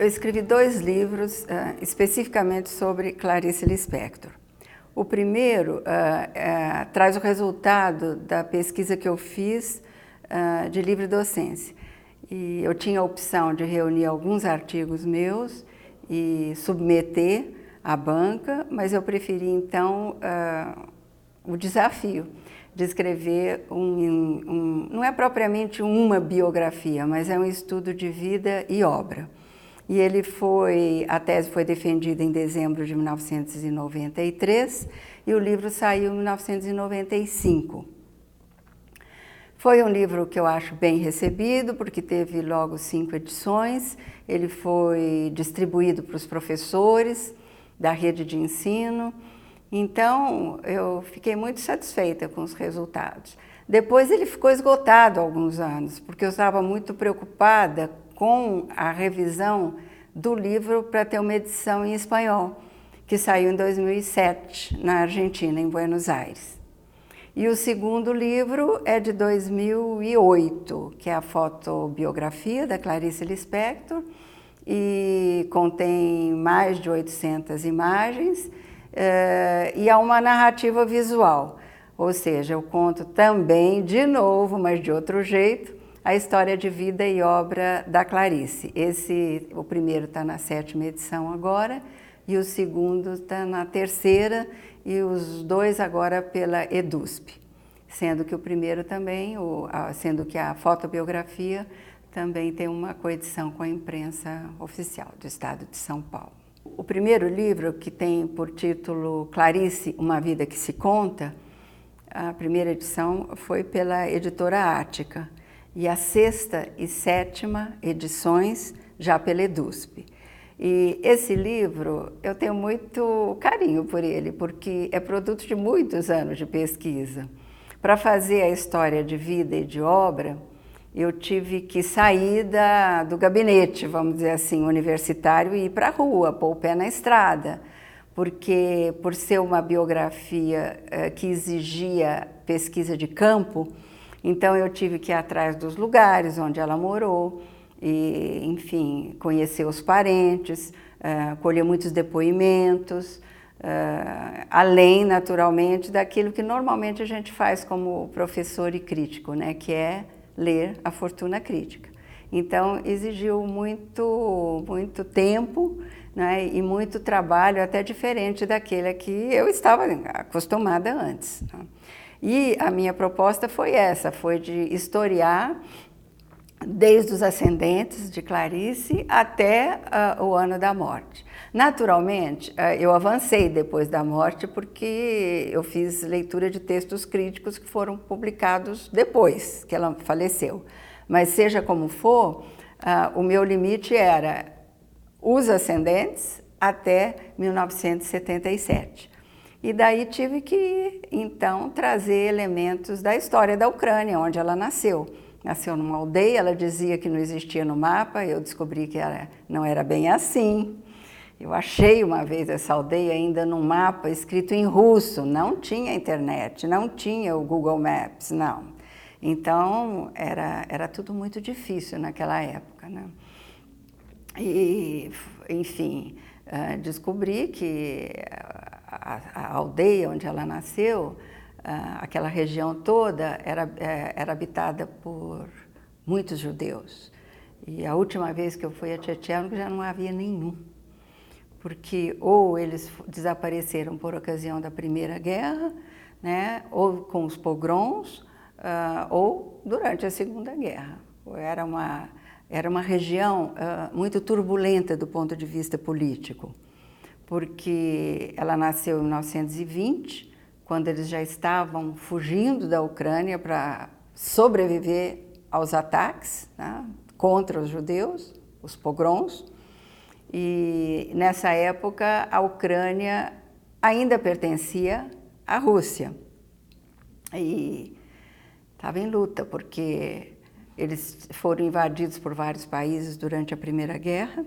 Eu escrevi 2 livros especificamente sobre Clarice Lispector. O primeiro traz o resultado da pesquisa que eu fiz de livre docência. E eu tinha a opção de reunir alguns artigos meus e submeter à banca, mas eu preferi então o desafio de escrever não é propriamente uma biografia, mas é um estudo de vida e obra. E a tese foi defendida em dezembro de 1993 e o livro saiu em 1995. Foi um livro que eu acho bem recebido, porque teve logo 5 edições. Ele foi distribuído para os professores da rede de ensino. Então, eu fiquei muito satisfeita com os resultados. Depois ele ficou esgotado há alguns anos, porque eu estava muito preocupada com a revisão do livro para ter uma edição em espanhol, que saiu em 2007, na Argentina, em Buenos Aires. E o segundo livro é de 2008, que é a fotobiografia da Clarice Lispector, e contém mais de 800 imagens, e há uma narrativa visual, ou seja, eu conto também, de novo, mas de outro jeito, a história de vida e obra da Clarice. O primeiro está na 7ª edição agora, e o segundo está na 3ª, e os 2 agora pela EDUSP, sendo que o primeiro também, sendo que a fotobiografia também tem uma coedição com a imprensa oficial do Estado de São Paulo. O primeiro livro, que tem por título Clarice, Uma Vida que se Conta, a primeira edição foi pela editora Ática, e a 6ª e 7ª edições já pela EDUSP. E esse livro, eu tenho muito carinho por ele, porque é produto de muitos anos de pesquisa. Para fazer a história de vida e de obra, eu tive que sair do gabinete, vamos dizer assim, universitário e ir para a rua, pôr o pé na estrada, porque por ser uma biografia que exigia pesquisa de campo, então eu tive que ir atrás dos lugares onde ela morou, e, enfim, conhecer os parentes, colher muitos depoimentos, além, naturalmente, daquilo que normalmente a gente faz como professor e crítico, né, que é ler a fortuna crítica. Então, exigiu muito tempo, né, e muito trabalho, até diferente daquele a que eu estava acostumada antes, né? E a minha proposta foi essa, foi de historiar desde os ascendentes de Clarice até o ano da morte. Naturalmente, eu avancei depois da morte porque eu fiz leitura de textos críticos que foram publicados depois que ela faleceu. Mas seja como for, o meu limite era os ascendentes até 1977. E daí tive que, então, trazer elementos da história da Ucrânia, onde ela nasceu. Nasceu numa aldeia, ela dizia que não existia no mapa, eu descobri que não era bem assim. Eu achei uma vez essa aldeia ainda num mapa escrito em russo, não tinha internet, não tinha o Google Maps, não. Então, era tudo muito difícil naquela época, né? E, enfim, descobri que a aldeia onde ela nasceu, aquela região toda, era habitada por muitos judeus. E a última vez que eu fui a Checheno já não havia nenhum, porque ou eles desapareceram por ocasião da Primeira Guerra, né, ou com os pogroms, ou durante a Segunda Guerra. Era uma região muito turbulenta do ponto de vista político, porque ela nasceu em 1920, quando eles já estavam fugindo da Ucrânia para sobreviver aos ataques, né, contra os judeus, os pogroms. E nessa época a Ucrânia ainda pertencia à Rússia e estava em luta, porque eles foram invadidos por vários países durante a Primeira Guerra.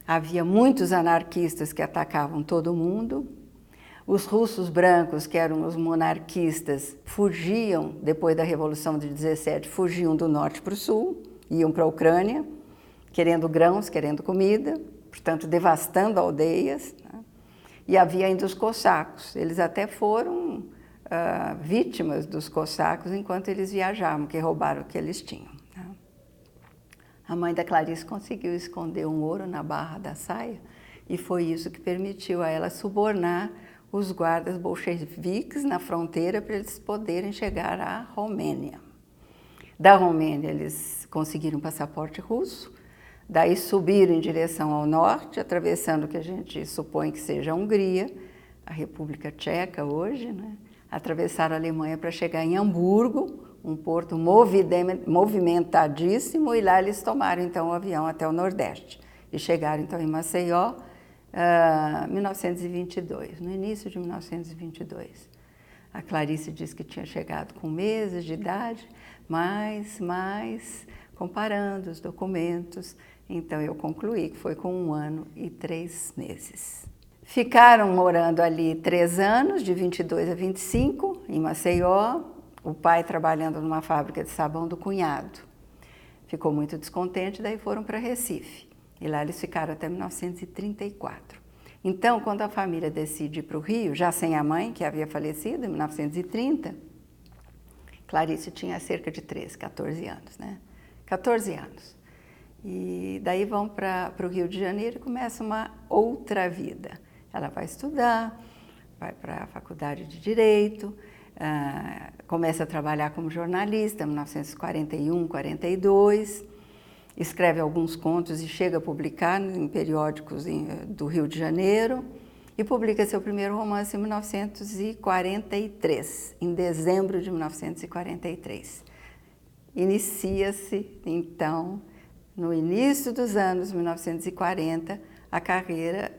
Havia muitos anarquistas que atacavam todo mundo. Os russos brancos, que eram os monarquistas, fugiam, depois da Revolução de 17, fugiam do norte para o sul, iam para a Ucrânia. querendo grãos, querendo comida, portanto, devastando aldeias, né? E havia ainda os cossacos. Eles até foram vítimas dos cossacos enquanto eles viajavam, que roubaram o que eles tinham, né? A mãe da Clarice conseguiu esconder um ouro na barra da saia e foi isso que permitiu a ela subornar os guardas bolcheviques na fronteira para eles poderem chegar à Romênia. Da Romênia eles conseguiram um passaporte russo, daí subiram em direção ao norte, atravessando o que a gente supõe que seja a Hungria, a República Tcheca hoje, né? Atravessaram a Alemanha para chegar em Hamburgo, um porto movimentadíssimo, e lá eles tomaram então o avião até o Nordeste e chegaram então em Maceió, 1922, no início de 1922. A Clarice disse que tinha chegado com meses de idade, mas comparando os documentos, então eu concluí que foi com 1 ano e 3 meses. Ficaram morando ali 3 anos, de 22 a 25, em Maceió, o pai trabalhando numa fábrica de sabão do cunhado. Ficou muito descontente, daí foram para Recife. E lá eles ficaram até 1934. Então, quando a família decide ir para o Rio, já sem a mãe, que havia falecido em 1930, Clarice tinha cerca de 13, 14 anos, né? 14 anos. E daí vão para o Rio de Janeiro e começa uma outra vida. Ela vai estudar, vai para a faculdade de Direito, começa a trabalhar como jornalista em 1941, 42, escreve alguns contos e chega a publicar em periódicos do Rio de Janeiro e publica seu primeiro romance em 1943, em dezembro de 1943. Inicia-se, então, no início dos anos 1940, a carreira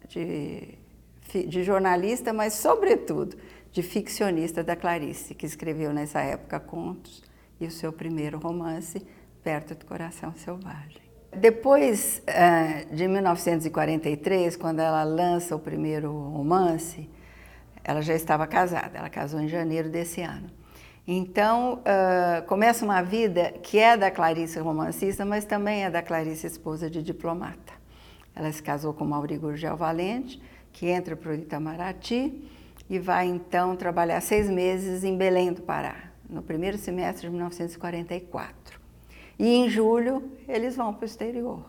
de jornalista, mas, sobretudo, de ficcionista da Clarice, que escreveu nessa época contos e o seu primeiro romance, Perto do Coração Selvagem. Depois de 1943, quando ela lança o primeiro romance, ela já estava casada, ela casou em janeiro desse ano. Então, começa uma vida que é da Clarice romancista, mas também é da Clarice esposa de diplomata. Ela se casou com Mauri Gurgel Valente, que entra para o Itamaraty e vai, então, trabalhar 6 meses em Belém do Pará, no primeiro semestre de 1944. E, em julho, eles vão para o exterior.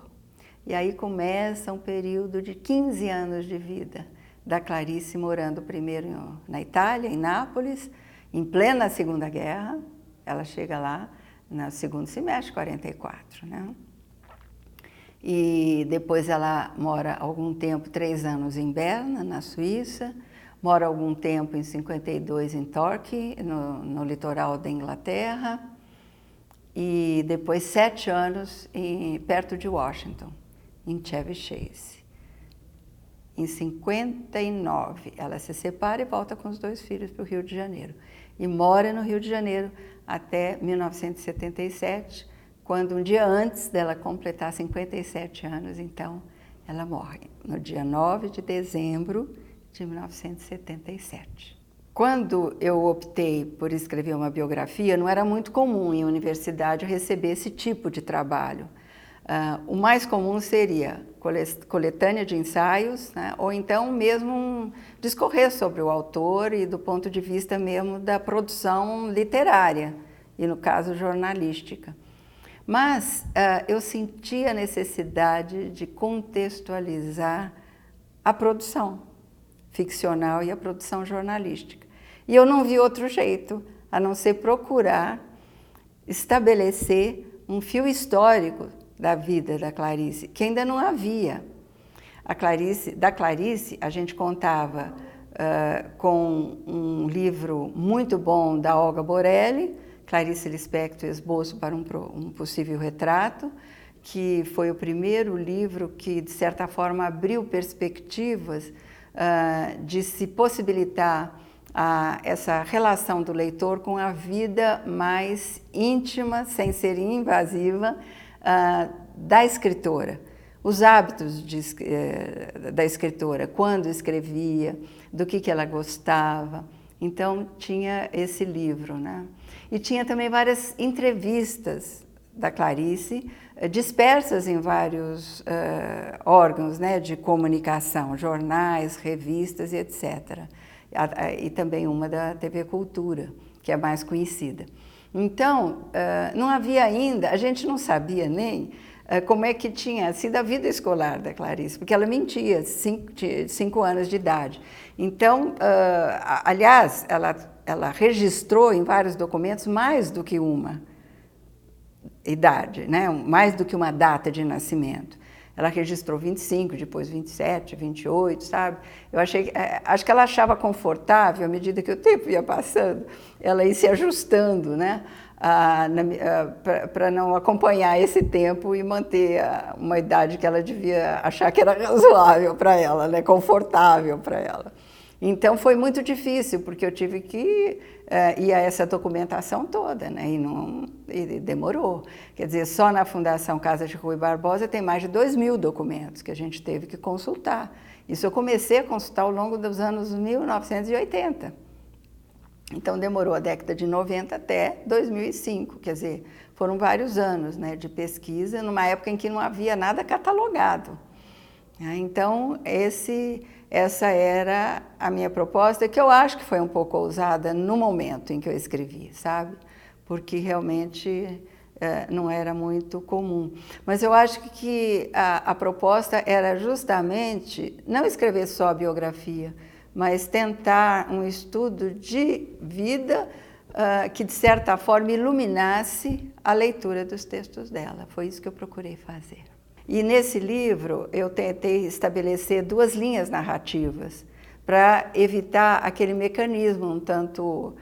E aí começa um período de 15 anos de vida da Clarice, morando primeiro na Itália, em Nápoles, em plena Segunda Guerra. Ela chega lá no segundo semestre de 44, né? E depois ela mora algum tempo, 3 anos em Berna, na Suíça, mora algum tempo em 52 em Torquay, no litoral da Inglaterra, e depois 7 anos perto de Washington, em Chevy Chase. Em 59, ela se separa e volta com os 2 filhos para o Rio de Janeiro. E mora no Rio de Janeiro até 1977, quando um dia antes dela completar 57 anos, então, ela morre, no dia 9 de dezembro de 1977. Quando eu optei por escrever uma biografia, não era muito comum em universidade receber esse tipo de trabalho. O mais comum seria coletânea de ensaios, né? Ou então mesmo discorrer sobre o autor e do ponto de vista mesmo da produção literária, e no caso jornalística. Mas eu senti a necessidade de contextualizar a produção ficcional e a produção jornalística. E eu não vi outro jeito, a não ser procurar estabelecer um fio histórico da vida da Clarice, que ainda não havia. Da Clarice, a gente contava com um livro muito bom da Olga Borelli, Clarice Lispector, Esboço para um Possível Retrato, que foi o primeiro livro que, de certa forma, abriu perspectivas de se possibilitar essa relação do leitor com a vida mais íntima, sem ser invasiva, da escritora. Os hábitos da escritora, quando escrevia, do que ela gostava. Então, tinha esse livro, né? E tinha também várias entrevistas da Clarice, dispersas em vários órgãos, né, de comunicação, jornais, revistas e etc. E também uma da TV Cultura, que é mais conhecida. Então, não havia ainda, a gente não sabia nem como é que tinha sido a vida escolar da Clarice, porque ela mentia, 5 anos de idade. Então, aliás, ela registrou em vários documentos mais do que uma idade, né? Mais do que uma data de nascimento. Ela registrou 25, depois 27, 28, sabe? Acho que ela achava confortável, à medida que o tempo ia passando, ela ia se ajustando, né? Para não acompanhar esse tempo e manter uma idade que ela devia achar que era razoável para ela, né? Confortável para ela. Então foi muito difícil, porque eu tive que ir a essa documentação toda, né? E demorou. Quer dizer, só na Fundação Casa de Rui Barbosa tem mais de 2.000 documentos que a gente teve que consultar. Isso eu comecei a consultar ao longo dos anos 1980. Então demorou a década de 90 até 2005, quer dizer, foram vários anos, né, de pesquisa, numa época em que não havia nada catalogado. Então, essa era a minha proposta, que eu acho que foi um pouco ousada no momento em que eu escrevi, sabe? Porque realmente não era muito comum. Mas eu acho que a proposta era justamente não escrever só a biografia, mas tentar um estudo de vida que, de certa forma, iluminasse a leitura dos textos dela. Foi isso que eu procurei fazer. E nesse livro eu tentei estabelecer 2 linhas narrativas para evitar aquele mecanismo um tanto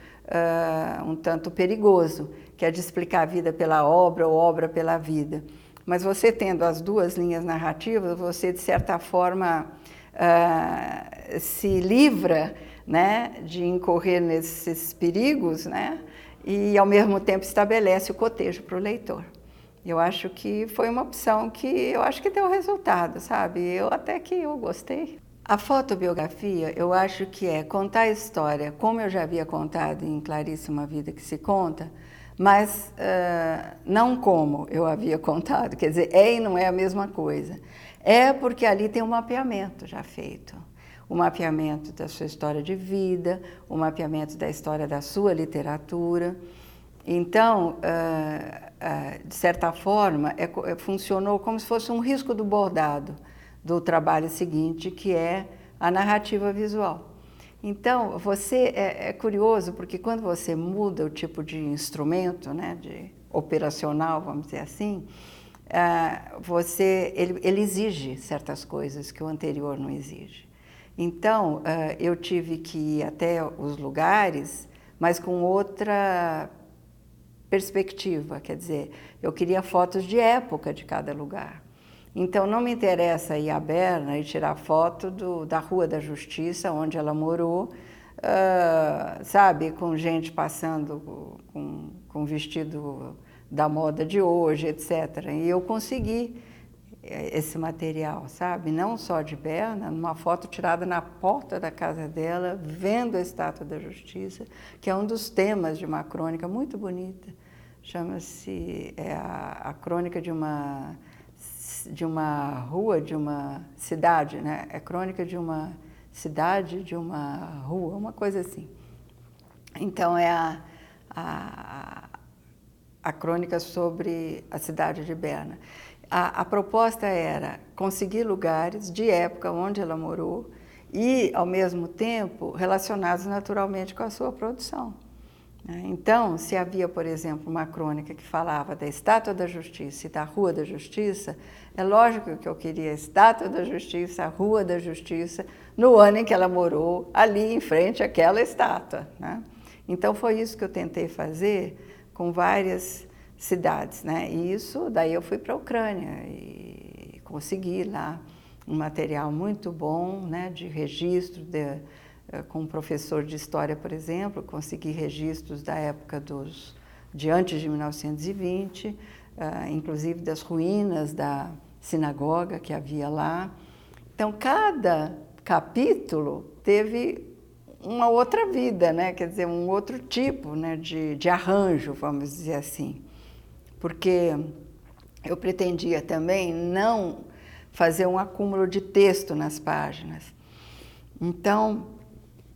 perigoso, que é de explicar a vida pela obra ou obra pela vida. Mas você tendo as 2 linhas narrativas, você de certa forma se livra, né, de incorrer nesses perigos, né, e ao mesmo tempo estabelece o cotejo para o leitor. Eu acho que foi uma opção que eu acho que deu resultado, sabe? Até que eu gostei. A fotobiografia, eu acho que é contar a história, como eu já havia contado em Clarice, Uma Vida que se Conta, mas não como eu havia contado, quer dizer, e não é a mesma coisa. É porque ali tem um mapeamento já feito. O mapeamento da sua história de vida, o mapeamento da história da sua literatura. Então, de certa forma, funcionou como se fosse um risco do bordado do trabalho seguinte, que é a narrativa visual. Então, é curioso, porque quando você muda o tipo de instrumento, né, de operacional, vamos dizer assim, ele exige certas coisas que o anterior não exige. Então, eu tive que ir até os lugares, mas com outra perspectiva, quer dizer, eu queria fotos de época de cada lugar. Então, não me interessa ir a Berna e tirar foto da Rua da Justiça, onde ela morou, sabe, com gente passando com vestido da moda de hoje, etc. E eu consegui esse material, sabe? Não só de Berna, numa foto tirada na porta da casa dela, vendo a Estátua da Justiça, que é um dos temas de uma crônica muito bonita. Chama-se a crônica de uma rua, de uma cidade, né? É crônica de uma cidade, de uma rua, uma coisa assim. Então, é a crônica sobre a cidade de Berna. A proposta era conseguir lugares de época onde ela morou e, ao mesmo tempo, relacionados naturalmente com a sua produção. Então, se havia, por exemplo, uma crônica que falava da Estátua da Justiça e da Rua da Justiça, é lógico que eu queria a Estátua da Justiça, a Rua da Justiça, no ano em que ela morou, ali em frente àquela estátua, né? Então, foi isso que eu tentei fazer com várias cidades, né? E isso, daí eu fui para a Ucrânia e consegui lá um material muito bom, né, de registro, com um professor de história, por exemplo, consegui registros da época de antes de 1920, inclusive das ruínas da sinagoga que havia lá. Então, cada capítulo teve uma outra vida, né? Quer dizer, um outro tipo, né, de arranjo, vamos dizer assim. porque eu pretendia também não fazer um acúmulo de texto nas páginas. Então,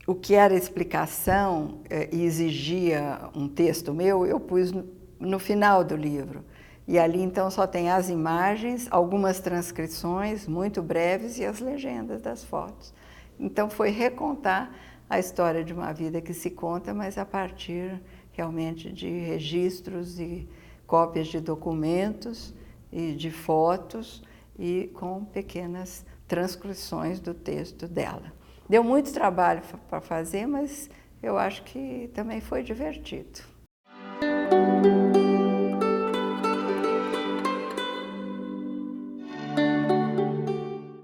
o que era explicação e exigia um texto meu, eu pus no final do livro. E ali, então, só tem as imagens, algumas transcrições muito breves e as legendas das fotos. Então, foi recontar a história de uma vida que se conta, mas a partir realmente de registros e cópias de documentos e de fotos e com pequenas transcrições do texto dela. Deu muito trabalho para fazer, mas eu acho que também foi divertido.